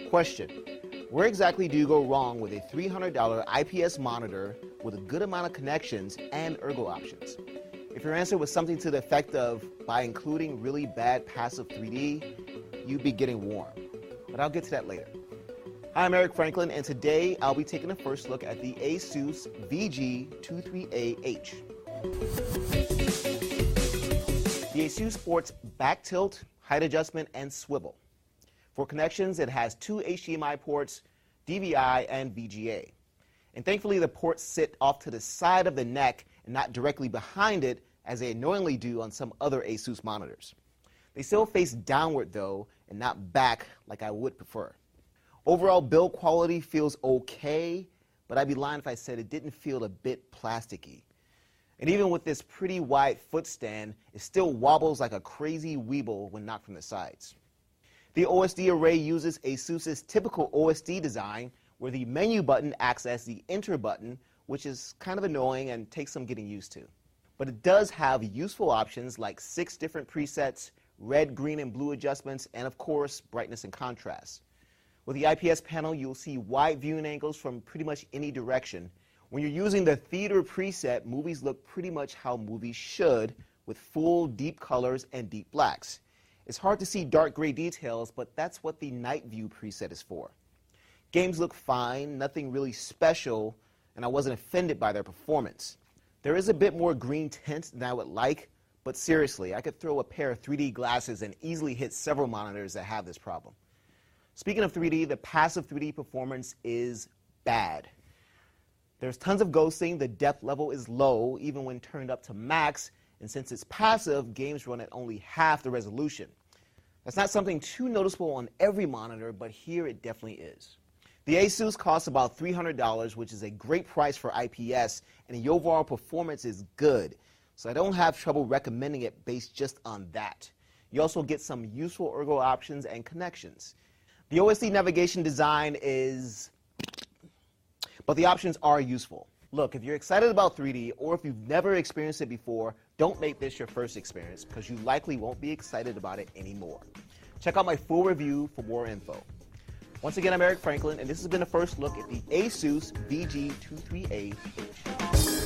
Question: where exactly do you go wrong with a $300 IPS monitor with a good amount of connections and ergo options? If your answer was something to the effect of, by including really bad passive 3D, you'd be getting warm. But I'll get to that later. Hi, I'm Eric Franklin, and today I'll be taking a first look at the Asus VG23AH. The Asus sports back tilt, height adjustment, and swivel. For connections, it has 2 HDMI ports, DVI, and VGA. And thankfully, the ports sit off to the side of the neck and not directly behind it, as they annoyingly do on some other Asus monitors. They still face downward, though, and not back like I would prefer. Overall build quality feels okay, but I'd be lying if I said it didn't feel a bit plasticky. And even with this pretty wide footstand, it still wobbles like a crazy weeble when knocked from the sides. The OSD array uses Asus's typical OSD design, where the menu button acts as the enter button, which is kind of annoying and takes some getting used to. But it does have useful options like 6 different presets, red, green, and blue adjustments, and of course, brightness and contrast. With the IPS panel, you'll see wide viewing angles from pretty much any direction. When you're using the theater preset, movies look pretty much how movies should, with full deep colors and deep blacks. It's hard to see dark gray details, but that's what the night view preset is for. Games look fine, nothing really special, and I wasn't offended by their performance. There is a bit more green tint than I would like, but seriously, I could throw a pair of 3D glasses and easily hit several monitors that have this problem. Speaking of 3D, the passive 3D performance is bad. There's tons of ghosting, the depth level is low, even when turned up to max, and since it's passive, games run at only half the resolution. That's not something too noticeable on every monitor, but here it definitely is. The Asus costs about $300, which is a great price for IPS, and the overall performance is good, so I don't have trouble recommending it based just on that. You also get some useful ergo options and connections. The OSD navigation design is, but the options are useful. Look, if you're excited about 3D, or if you've never experienced it before, don't make this your first experience, because you likely won't be excited about it anymore. Check out my full review for more info. Once again, I'm Eric Franklin, and this has been a first look at the Asus VG23AH.